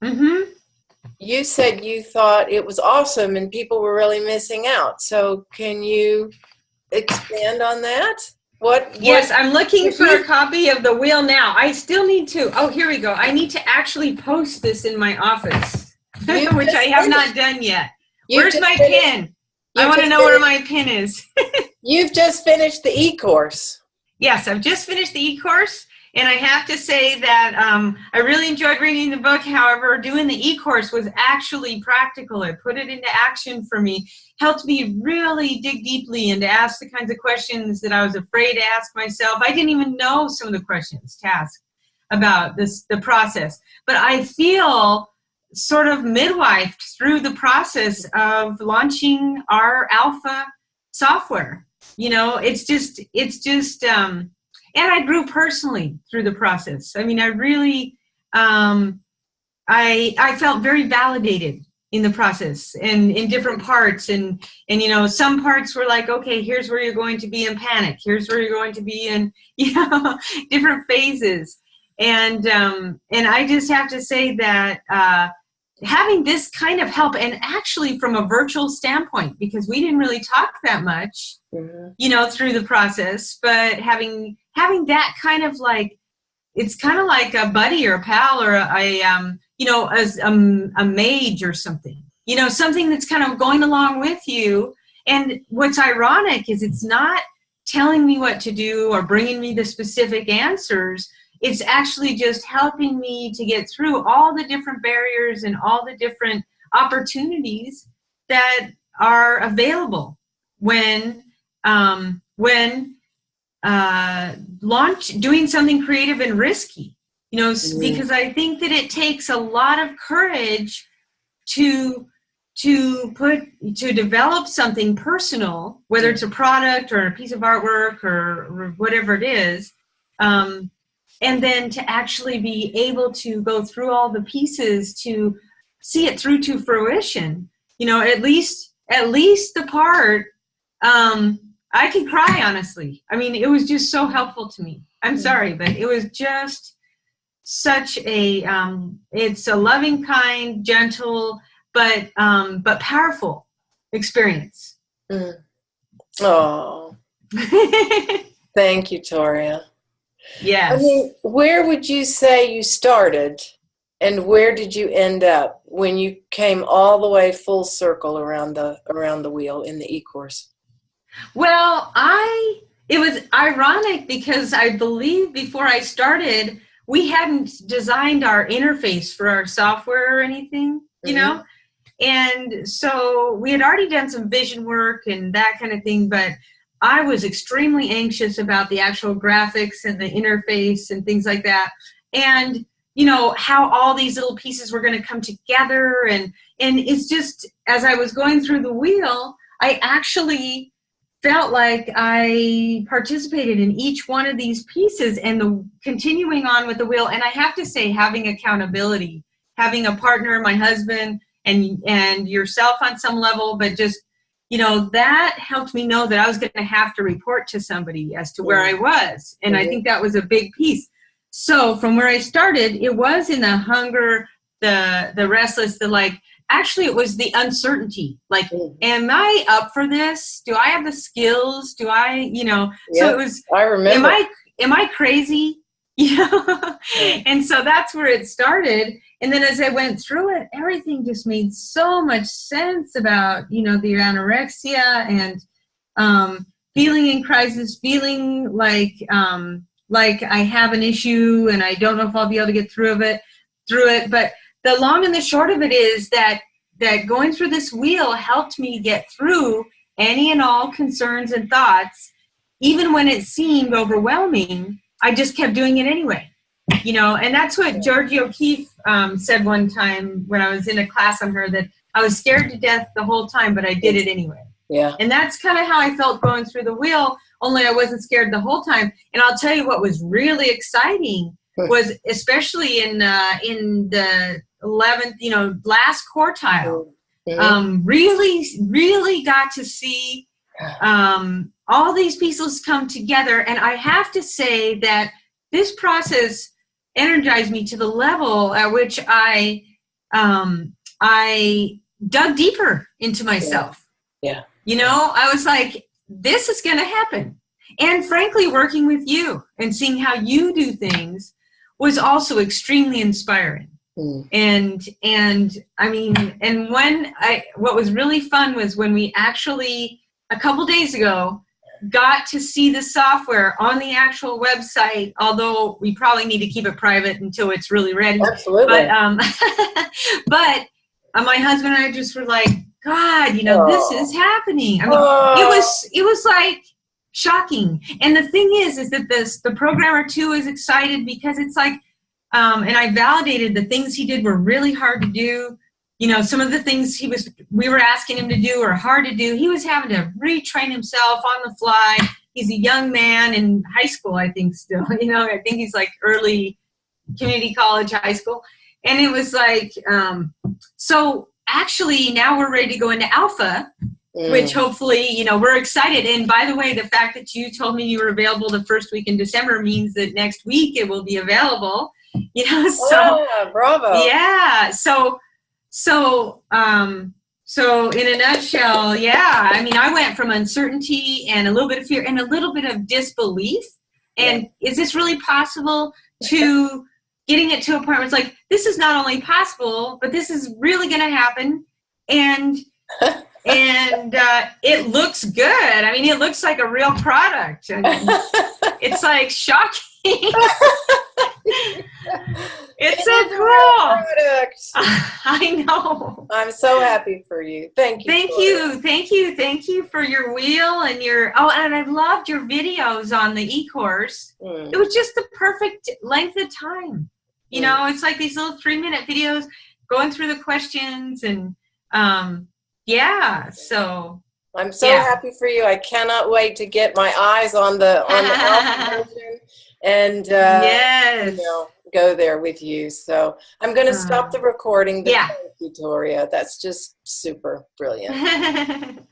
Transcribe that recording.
Mm-hmm. You said you thought it was awesome and people were really missing out. So can you expand on that? Yes, I'm looking if for you, a copy of the wheel now. I still need to, oh, here we go. I need to actually post this in my office, you've which I just have finished. not done yet. You've Where's just my finished. pin? I You've want to just know where finished. my pin is. You've just finished the e-course. Yes, I've just finished the e-course, and I have to say that I really enjoyed reading the book. However, doing the e-course was actually practical. It put it into action for me, helped me really dig deeply and to ask the kinds of questions that I was afraid to ask myself. I didn't even know some of the questions to ask about the process, but I feel sort of midwifed through the process of launching our alpha software. You know, it's just, and I grew personally through the process. I mean, I really, I felt very validated in the process and in different parts. And, you know, some parts were like, okay, here's where you're going to be in panic. Here's where you're going to be in, you know, different phases. And I just have to say that, having this kind of help, and actually from a virtual standpoint, because we didn't really talk that much, you know, through the process, but having that kind of like, it's kind of like a buddy or a pal or you know, as a mage or something, you know, something that's kind of going along with you. And what's ironic is it's not telling me what to do or bringing me the specific answers. It's actually just helping me to get through all the different barriers and all the different opportunities that are available when doing something creative and risky. You know, because I think that it takes a lot of courage to develop something personal, whether it's a product or a piece of artwork or whatever it is. And then to actually be able to go through all the pieces to see it through to fruition, you know, at least the part, I could cry, honestly. I mean, it was just so helpful to me. I'm sorry, but it was just such a, it's a loving, kind, gentle, but powerful experience. Oh, thank you, Toria. Yes. I mean, where would you say you started and where did you end up when you came all the way full circle around the wheel in the e-course? Well, it was ironic because I believe before I started, we hadn't designed our interface for our software or anything, you know? And so we had already done some vision work and that kind of thing, but I was extremely anxious about the actual graphics and the interface and things like that. And, you know, how all these little pieces were going to come together. And it's just, as I was going through the wheel, I actually felt like I participated in each one of these pieces and the continuing on with the wheel. And I have to say, having accountability, having a partner, my husband, and yourself on some level, but just, you know, that helped me know that I was going to have to report to somebody as to where I was. And I think that was a big piece. So from where I started, it was in the hunger, the restless, the like, actually it was the uncertainty. Like, am I up for this? Do I have the skills? Do I, you know, so it was, I remember. Am I crazy? You know? And so that's where it started. And then as I went through it, everything just made so much sense about, you know, the anorexia and feeling in crisis, feeling like I have an issue and I don't know if I'll be able to get through it. But the long and the short of it is that going through this wheel helped me get through any and all concerns and thoughts. Even when it seemed overwhelming, I just kept doing it anyway. You know, and that's what Georgie O'Keeffe said one time when I was in a class on her, that I was scared to death the whole time, but I did it anyway. Yeah. And that's kind of how I felt going through the wheel, only I wasn't scared the whole time. And I'll tell you what was really exciting was, especially in the 11th, you know, last quartile, really got to see all these pieces come together. And I have to say that this process energized me to the level at which I I dug deeper into myself. Yeah. You know, I was like, this is going to happen. And frankly, working with you and seeing how you do things was also extremely inspiring. And I mean, and what was really fun was when we actually, a couple days ago, got to see the software on the actual website, although we probably need to keep it private until it's really ready. Absolutely. But my husband and I just were like, God, you know, this is happening. I mean, it was like shocking. And the thing is that the programmer too is excited because it's like, and I validated the things he did were really hard to do. You know, some of the things we were asking him to do are hard to do. He was having to retrain himself on the fly. He's a young man in high school, I think still, you know, I think he's like early community college, high school. And it was like, so actually now we're ready to go into alpha, which hopefully, you know, we're excited. And by the way, the fact that you told me you were available the first week in December means that next week it will be available, you know, so bravo. Yeah. So in a nutshell, yeah, I mean, I went from uncertainty and a little bit of fear and a little bit of disbelief. And is this really possible, to getting it to a point where it's like, this is not only possible, but this is really going to happen. And it looks good. I mean, it looks like a real product. And it's like shocking. It's so cool. I know. I'm so happy for you. Thank you. Thank you for your wheel and and I loved your videos on the ECourse. It was just the perfect length of time. You know, it's like these little 3-minute videos going through the questions and so I'm so happy for you. I cannot wait to get my eyes on the alpha version and you know, go there with you. So I'm going to stop the recording. Thank you, Toria. That's just super brilliant.